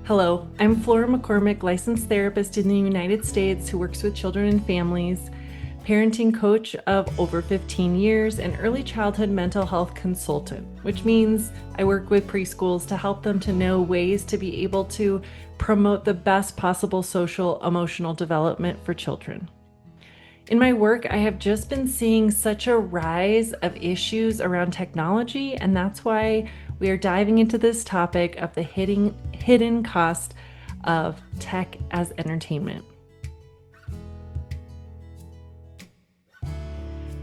Hello, I'm Flora McCormick, licensed therapist in the United States who works with children and families, parenting coach of over 15 years, and early childhood mental health consultant, which means I work with preschools to help them to know ways to be able to promote the best possible social emotional development for children. In my work, I have just been seeing such a rise of issues around technology, and that's why we are diving into this topic of the hidden cost of tech as entertainment.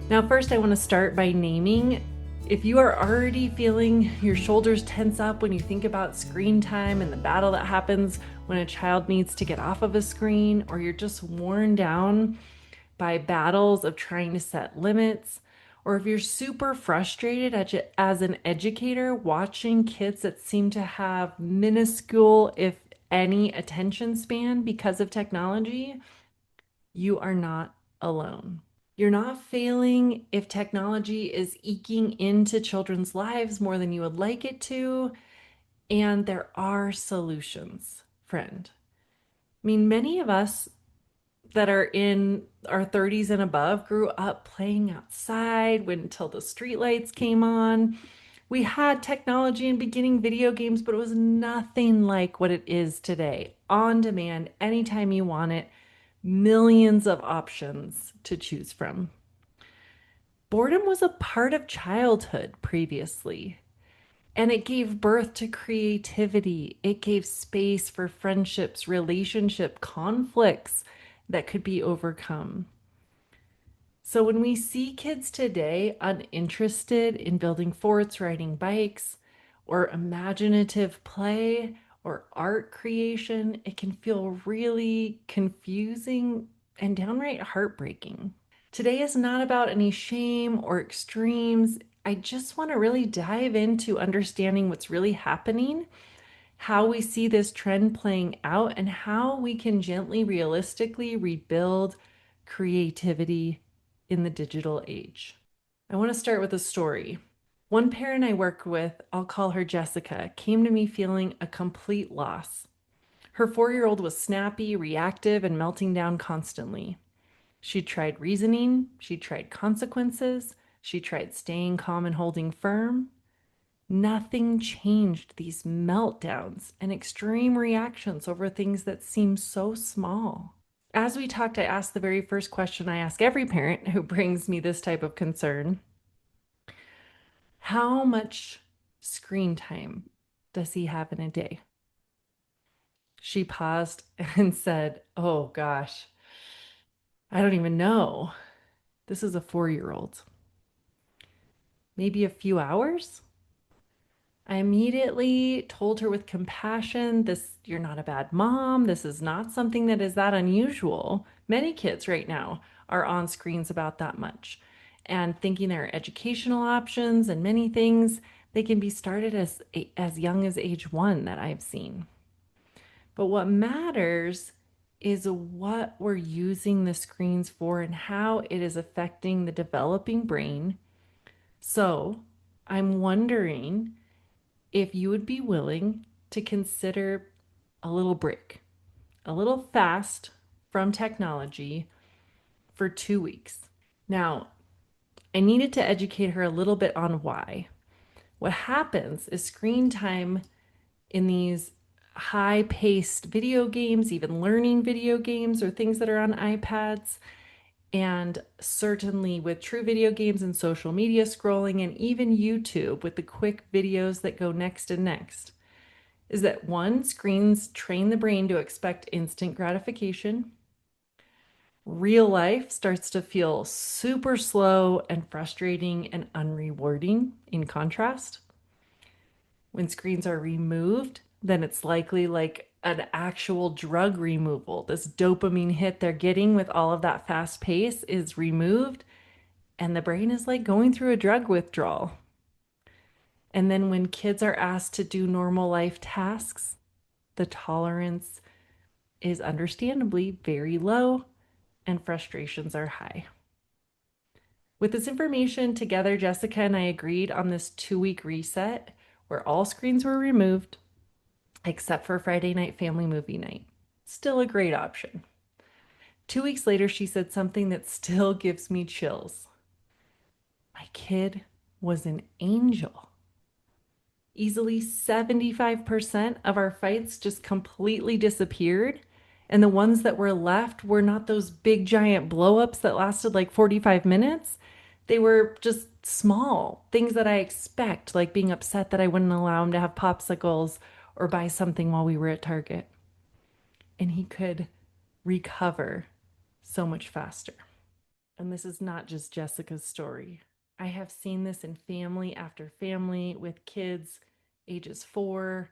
Now, first, I want to start by naming if you are already feeling your shoulders tense up when you think about screen time and the battle that happens when a child needs to get off of a screen, or you're just worn down by battles of trying to set limits, or if you're super frustrated as an educator watching kids that seem to have minuscule, if any, attention span because of technology, you are not alone. You're not failing if technology is eking into children's lives more than you would like it to, and there are solutions, friend. I mean, many of us that are in our 30s and above grew up playing outside until the streetlights came on. We had technology and beginning video games, but it was nothing like what it is today. On demand, anytime you want it, millions of options to choose from. Boredom was a part of childhood previously, and it gave birth to creativity. It gave space for friendships, relationship conflicts that could be overcome. So when we see kids today uninterested in building forts, riding bikes, or imaginative play or art creation, it can feel really confusing and downright heartbreaking. Today is not about any shame or extremes. I just want to really dive into understanding what's really happening, how we see this trend playing out, and how we can gently, realistically rebuild creativity in the digital age. I want to start with a story. One parent I work with, I'll call her Jessica, came to me feeling a complete loss. Her 4-year-old was snappy, reactive, and melting down constantly. She tried reasoning, she tried consequences, she tried staying calm and holding firm. Nothing changed these meltdowns and extreme reactions over things that seem so small. As we talked, I asked the very first question I ask every parent who brings me this type of concern: how much screen time does he have in a day? She paused and said, "Oh gosh, I don't even know. This is a 4-year-old. Maybe a few hours?" I immediately told her with compassion, you're not a bad mom. This is not something that is that unusual. Many kids right now are on screens about that much. And thinking there are educational options and many things, they can be started as young as age 1 that I've seen. But what matters is what we're using the screens for and how it is affecting the developing brain. So I'm wondering if you would be willing to consider a little break, a little fast from technology for 2 weeks. Now, I needed to educate her a little bit on why. What happens is screen time in these high paced video games, even learning video games or things that are on iPads, and certainly with true video games and social media scrolling, and even YouTube with the quick videos that go next and next, is that one, screens train the brain to expect instant gratification. Real life starts to feel super slow and frustrating and unrewarding in contrast. When screens are removed, then it's likely like an actual drug removal. This dopamine hit they're getting with all of that fast pace is removed, and the brain is like going through a drug withdrawal. And then when kids are asked to do normal life tasks, the tolerance is understandably very low and frustrations are high. With this information together, Jessica and I agreed on this 2-week reset where all screens were removed except for Friday night family movie night. Still a great option. 2 weeks later, she said something that still gives me chills. My kid was an angel. Easily 75% of our fights just completely disappeared. And the ones that were left were not those big giant blowups that lasted like 45 minutes. They were just small things that I expect, like being upset that I wouldn't allow him to have popsicles or buy something while we were at Target. And he could recover so much faster. And this is not just Jessica's story. I have seen this in family after family with kids ages 4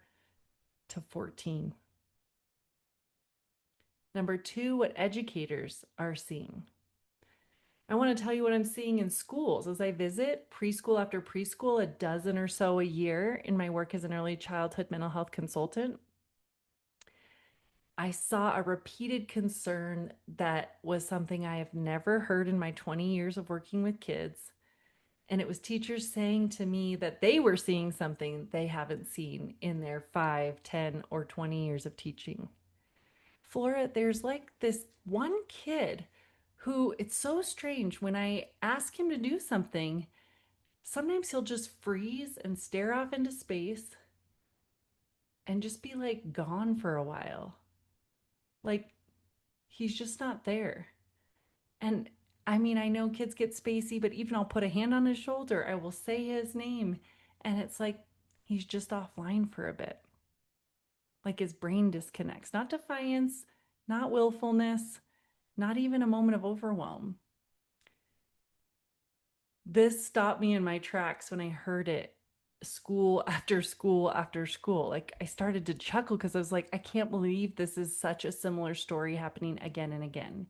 to 14. Number two, what educators are seeing. I want to tell you what I'm seeing in schools as I visit preschool after preschool, a dozen or so a year in my work as an early childhood mental health consultant. I saw a repeated concern that was something I have never heard in my 20 years of working with kids. And it was teachers saying to me that they were seeing something they haven't seen in their 5, 10, or 20 years of teaching. Flora, there's like this one kid who it's so strange when I ask him to do something, sometimes he'll just freeze and stare off into space and just be like gone for a while. Like he's just not there. And I mean, I know kids get spacey, but even I'll put a hand on his shoulder, I will say his name, and it's like he's just offline for a bit. Like his brain disconnects. Not defiance, not willfulness, not even a moment of overwhelm. This stopped me in my tracks when I heard it school after school after school. Like I started to chuckle because I was like, I can't believe this is such a similar story happening again and again.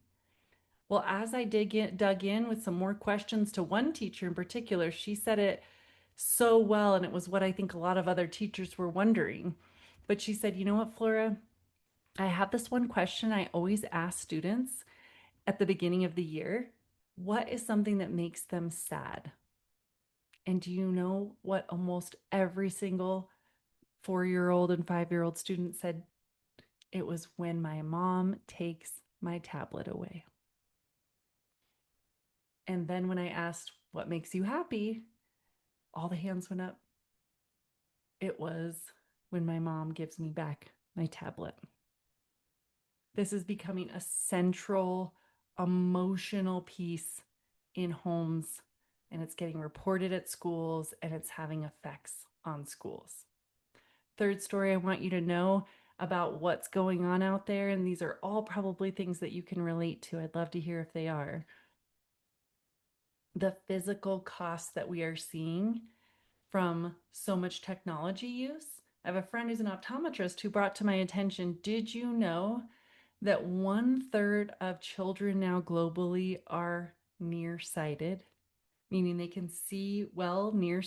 Well, as I dug in with some more questions to one teacher in particular, she said it so well, and it was what I think a lot of other teachers were wondering. But she said, you know what, Flora? I have this one question I always ask students at the beginning of the year. What is something that makes them sad? And do you know what almost every single 4-year-old and 5-year-old student said? It was when my mom takes my tablet away. And then when I asked, what makes you happy? All the hands went up. It was when my mom gives me back my tablet. This is becoming a central emotional piece in homes, and it's getting reported at schools, and it's having effects on schools. Third story I want you to know about what's going on out there, and these are all probably things that you can relate to. I'd love to hear if they are. The physical costs that we are seeing from so much technology use. I have a friend who's an optometrist who brought to my attention, did you know that 1/3 of children now globally are nearsighted, meaning they can see well near,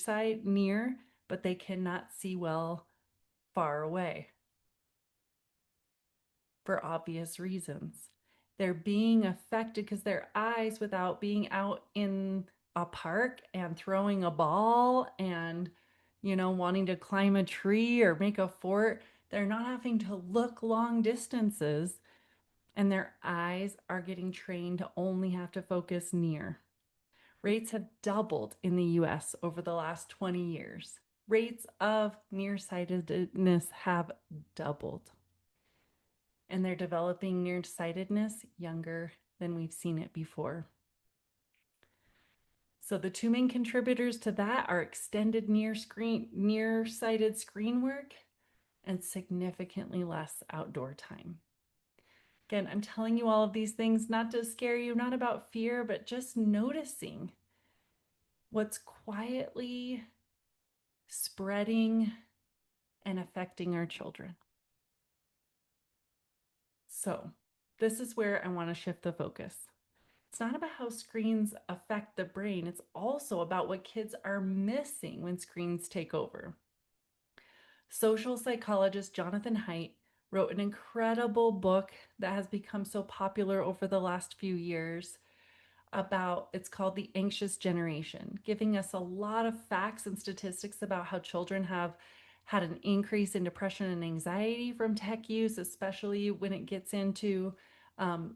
but they cannot see well far away for obvious reasons. They're being affected because their eyes, without being out in a park and throwing a ball and, wanting to climb a tree or make a fort, they're not having to look long distances, and their eyes are getting trained to only have to focus near. Rates have doubled in the US over the last 20 years. Rates of nearsightedness have doubled. And they're developing nearsightedness younger than we've seen it before. So the two main contributors to that are extended nearsighted screen work and significantly less outdoor time. Again, I'm telling you all of these things not to scare you, not about fear, but just noticing what's quietly spreading and affecting our children. So, this is where I want to shift the focus. It's not about how screens affect the brain, it's also about what kids are missing when screens take over. Social psychologist Jonathan Haidt wrote an incredible book that has become so popular over the last few years it's called The Anxious Generation, giving us a lot of facts and statistics about how children have had an increase in depression and anxiety from tech use, especially when it gets into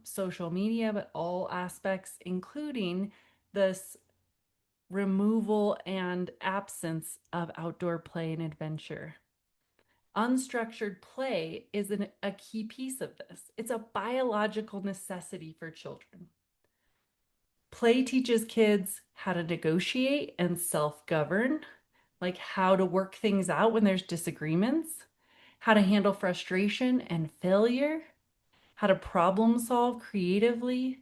social media, but all aspects, including this removal and absence of outdoor play and adventure. Unstructured play is a key piece of this. It's a biological necessity for children. Play teaches kids how to negotiate and self govern, like how to work things out when there's disagreements, how to handle frustration and failure, how to problem solve creatively,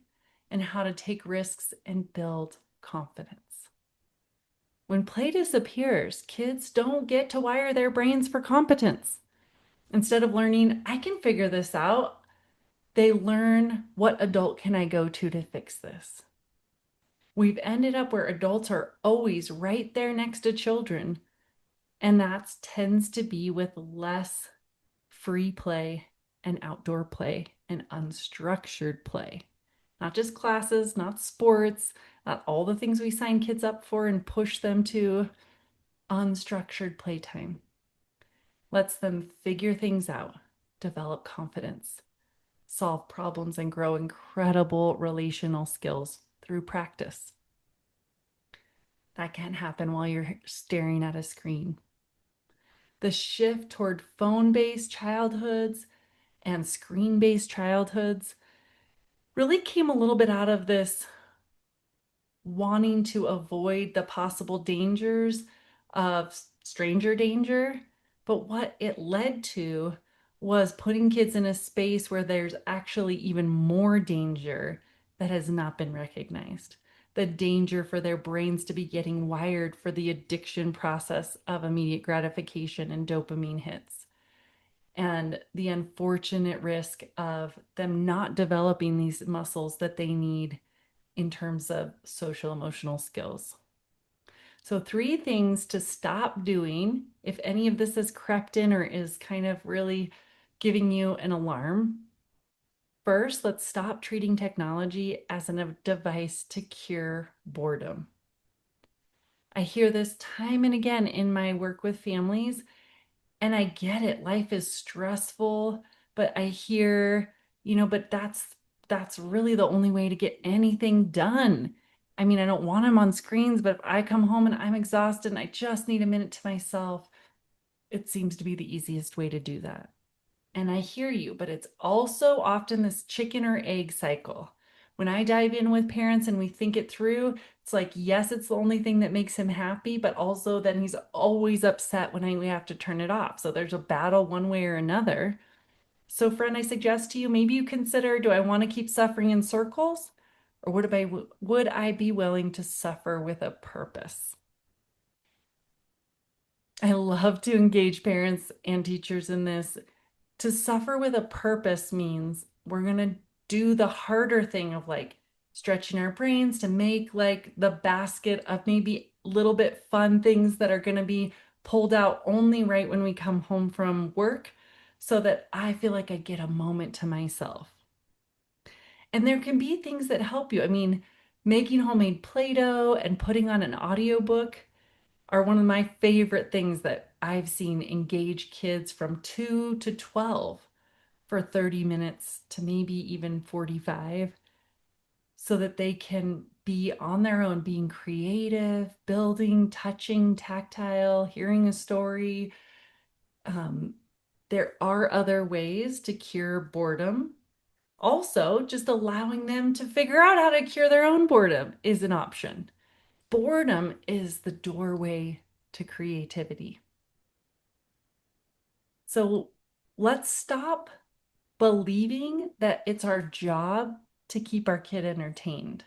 and how to take risks and build confidence. When play disappears, kids don't get to wire their brains for competence. Instead of learning, I can figure this out, they learn, what adult can I go to fix this? We've ended up where adults are always right there next to children, and that tends to be with less free play and outdoor play and unstructured play. Not just classes, not sports, not all the things we sign kids up for and push them to. Unstructured playtime lets them figure things out, develop confidence, solve problems, and grow incredible relational skills through practice. That can't happen while you're staring at a screen. The shift toward phone-based childhoods and screen-based childhoods really came a little bit out of this wanting to avoid the possible dangers of stranger danger. But what it led to was putting kids in a space where there's actually even more danger that has not been recognized. The danger for their brains to be getting wired for the addiction process of immediate gratification and dopamine hits, and the unfortunate risk of them not developing these muscles that they need in terms of social emotional skills. So, three things to stop doing if any of this has crept in or is kind of really giving you an alarm. First, let's stop treating technology as a device to cure boredom. I hear this time and again in my work with families, and I get it. Life is stressful, but I hear, but that's really the only way to get anything done. I mean, I don't want them on screens, but if I come home and I'm exhausted and I just need a minute to myself, it seems to be the easiest way to do that. And I hear you, but it's also often this chicken or egg cycle. When I dive in with parents and we think it through, it's like, yes, it's the only thing that makes him happy, but also then he's always upset when we have to turn it off. So there's a battle one way or another. So, friend, I suggest to you, maybe you consider, do I want to keep suffering in circles? Or would I be willing to suffer with a purpose? I love to engage parents and teachers in this. To suffer with a purpose means we're going to do the harder thing of like stretching our brains to make like the basket of maybe a little bit fun things that are going to be pulled out only right when we come home from work so that I feel like I get a moment to myself. And there can be things that help you. I mean, making homemade Play-Doh and putting on an audiobook are one of my favorite things that I've seen engage kids from 2 to 12 for 30 minutes to maybe even 45 so that they can be on their own, being creative, building, touching, tactile, hearing a story. Um, there are other ways to cure boredom. Also, just allowing them to figure out how to cure their own boredom is an option. Boredom is the doorway to creativity. So let's stop believing that it's our job to keep our kid entertained.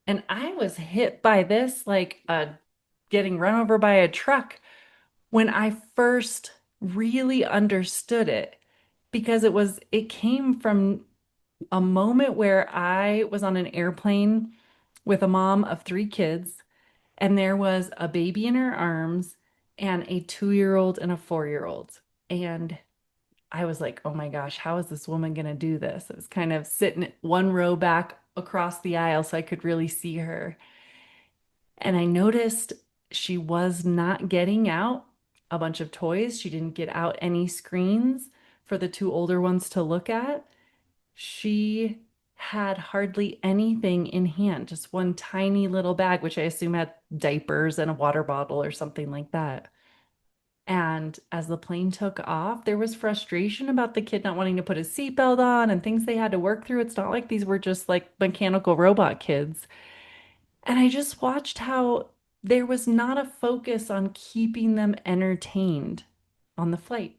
And I was hit by this like getting run over by a truck when I first really understood it, because it came from a moment where I was on an airplane with a mom of three kids, and there was a baby in her arms and a 2-year-old and a 4-year-old. And I was like, oh my gosh, how is this woman going to do this? I was kind of sitting one row back across the aisle so I could really see her. And I noticed she was not getting out a bunch of toys. She didn't get out any screens for the two older ones to look at. She had hardly anything in hand, just one tiny little bag, which I assume had diapers and a water bottle or something like that. And as the plane took off, there was frustration about the kid not wanting to put his seatbelt on and things they had to work through. It's not like these were just like mechanical robot kids. And I just watched how there was not a focus on keeping them entertained on the flight.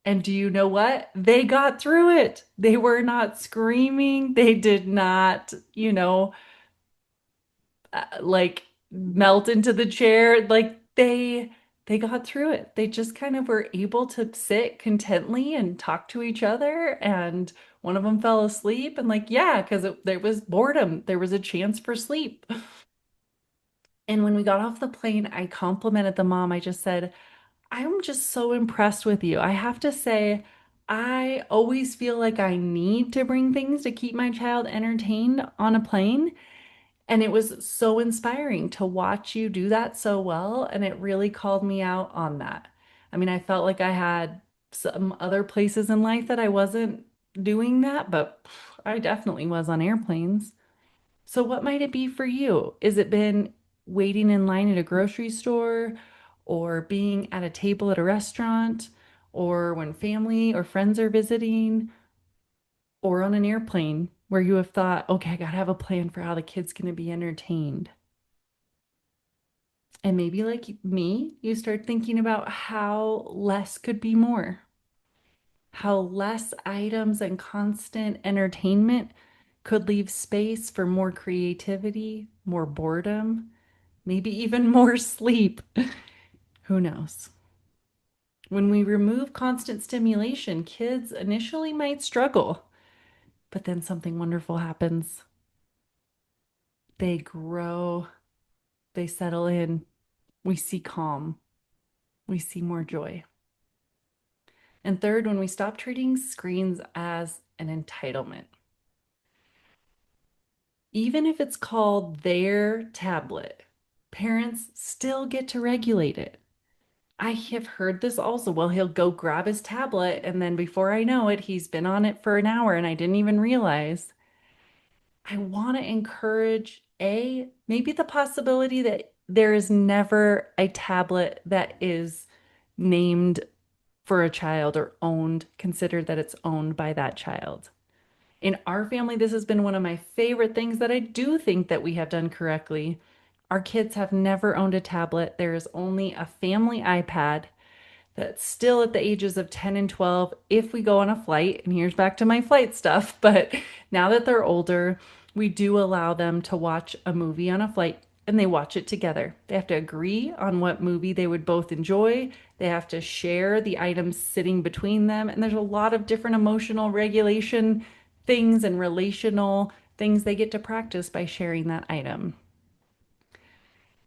And do you know what? They got through it. They were not screaming. They did not, like melt into the chair. Like they got through it. They just kind of were able to sit contently and talk to each other. And one of them fell asleep. And like, yeah, because there was boredom. There was a chance for sleep. And when we got off the plane, I complimented the mom. I just said, I'm just so impressed with you. I have to say, I always feel like I need to bring things to keep my child entertained on a plane. And it was so inspiring to watch you do that so well. And it really called me out on that. I mean, I felt like I had some other places in life that I wasn't doing that, but I definitely was on airplanes. So, what might it be for you? Is it been waiting in line at a grocery store, or being at a table at a restaurant, or when family or friends are visiting, or on an airplane where you have thought, okay, I gotta have a plan for how the kid's gonna be entertained? And maybe, like me, you start thinking about how less could be more, how less items and constant entertainment could leave space for more creativity, more boredom, maybe even more sleep. Who knows? When we remove constant stimulation, kids initially might struggle, but then something wonderful happens. They grow, they settle in. We see calm, we see more joy. And third, when we stop treating screens as an entitlement, even if it's called their tablet, parents still get to regulate it. I have heard this also. Well, he'll go grab his tablet, and then before I know it, he's been on it for an hour and I didn't even realize. I want to encourage maybe the possibility that there is never a tablet that is named for a child or owned, considered that it's owned by that child. In our family, this has been one of my favorite things that I do think that we have done correctly. Our kids have never owned a tablet. There is only a family iPad that's still at the ages of 10 and 12 if we go on a flight. And here's back to my flight stuff. But now that they're older, we do allow them to watch a movie on a flight and they watch it together. They have to agree on what movie they would both enjoy. They have to share the items sitting between them. And there's a lot of different emotional regulation things and relational things they get to practice by sharing that item.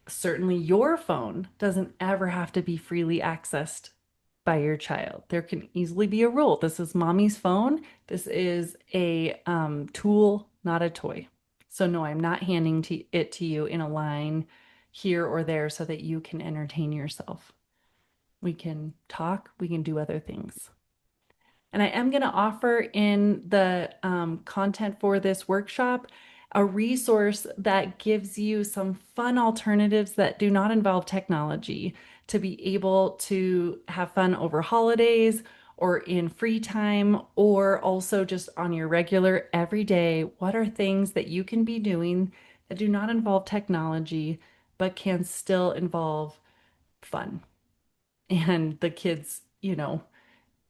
Certainly, your phone doesn't ever have to be freely accessed by your child. There can easily be a rule. This is mommy's phone. This is a tool, not a toy. So, no, I'm not handing it to you in a line here or there so that you can entertain yourself. We can talk, we can do other things. And I am going to offer in the content for this workshop a resource that gives you some fun alternatives that do not involve technology to be able to have fun over holidays or in free time or also just on your regular everyday. What are things that you can be doing that do not involve technology but can still involve fun? And the kids,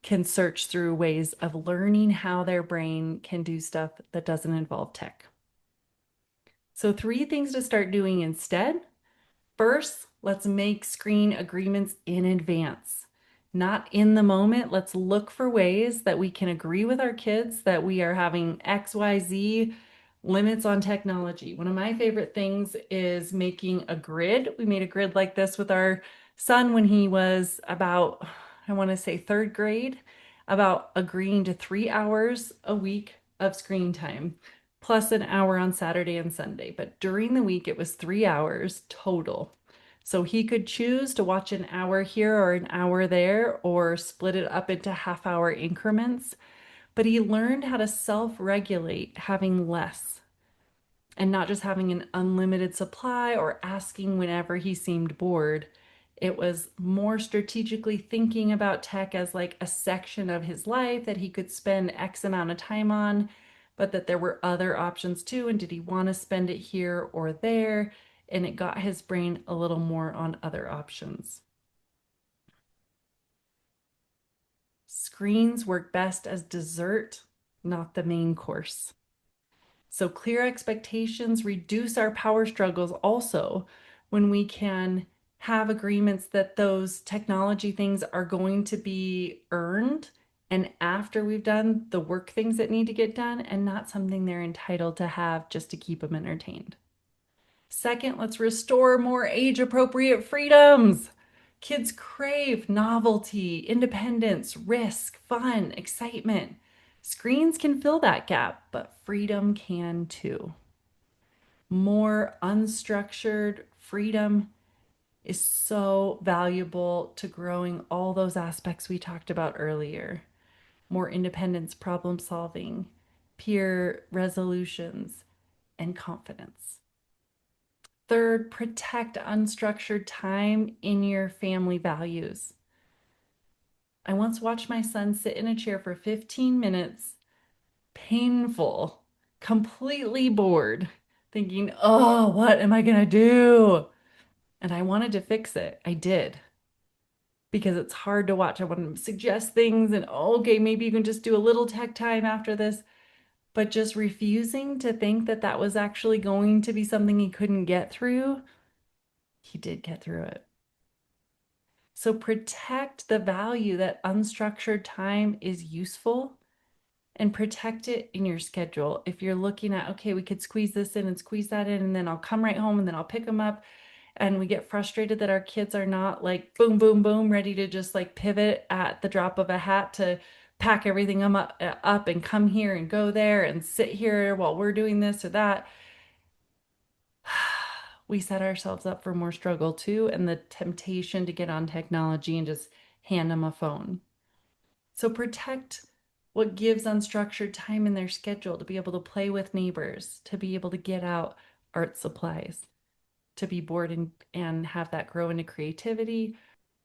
can search through ways of learning how their brain can do stuff that doesn't involve tech. So, three things to start doing instead. First, let's make screen agreements in advance, not in the moment. Let's look for ways that we can agree with our kids that we are having XYZ limits on technology. One of my favorite things is making a grid. We made a grid like this with our son when he was about, I want to say third grade, about agreeing to 3 hours a week of screen time, plus an hour on Saturday and Sunday. But during the week, it was 3 hours total. So he could choose to watch an hour here or an hour there, or split it up into half-hour increments. But he learned how to self-regulate, having less and not just having an unlimited supply or asking whenever he seemed bored. It was more strategically thinking about tech as like a section of his life that he could spend X amount of time on, but that there were other options too. And did he want to spend it here or there? And it got his brain a little more on other options. Screens work best as dessert, not the main course. So clear expectations reduce our power struggles also when we can have agreements that those technology things are going to be earned and after we've done the work things that need to get done, and not something they're entitled to have just to keep them entertained. Second, let's restore more age-appropriate freedoms. Kids crave novelty, independence, risk, fun, excitement. Screens can fill that gap, but freedom can too. More unstructured freedom is so valuable to growing all those aspects we talked about earlier. More independence, problem solving, peer resolutions, and confidence. Third, protect unstructured time in your family values. I once watched my son sit in a chair for 15 minutes, painful, completely bored, thinking, oh, what am I going to do? And I wanted to fix it. I did. Because it's hard to watch. I want to suggest things and, oh, okay, maybe you can just do a little tech time after this. But just refusing to think that that was actually going to be something he couldn't get through, he did get through it. So protect the value that unstructured time is useful and protect it in your schedule. If you're looking at, okay, we could squeeze this in and squeeze that in, and then I'll come right home and then I'll pick them up. And we get frustrated that our kids are not like boom, boom, boom, ready to just like pivot at the drop of a hat to pack everything up and come here and go there and sit here while we're doing this or that. We set ourselves up for more struggle too, and the temptation to get on technology and just hand them a phone. So protect what gives unstructured time in their schedule to be able to play with neighbors, to be able to get out art supplies, to be bored and have that grow into creativity,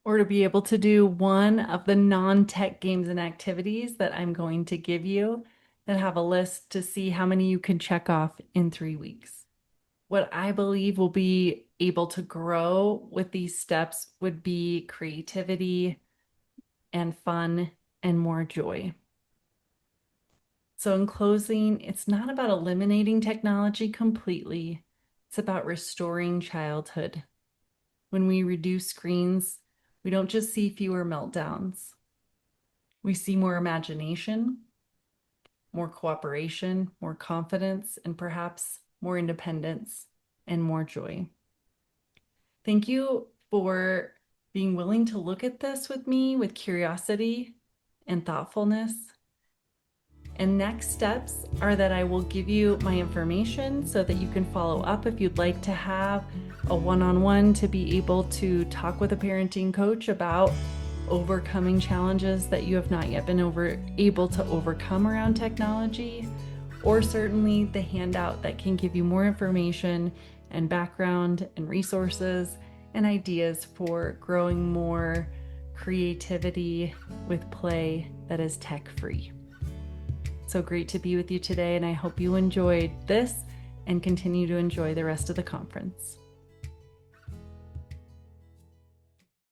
or to be able to do one of the non-tech games and activities that I'm going to give you and have a list to see how many you can check off in 3 weeks. What I believe will be able to grow with these steps would be creativity and fun and more joy. So in closing, it's not about eliminating technology completely. It's about restoring childhood. When we reduce screens, we don't just see fewer meltdowns. We see more imagination, more cooperation, more confidence, and perhaps more independence and more joy. Thank you for being willing to look at this with me with curiosity and thoughtfulness. And next steps are that I will give you my information so that you can follow up if you'd like to have a one-on-one to be able to talk with a parenting coach about overcoming challenges that you have not yet been able to overcome around technology, or certainly the handout that can give you more information and background and resources and ideas for growing more creativity with play that is tech-free. So great to be with you today, and I hope you enjoyed this and continue to enjoy the rest of the conference.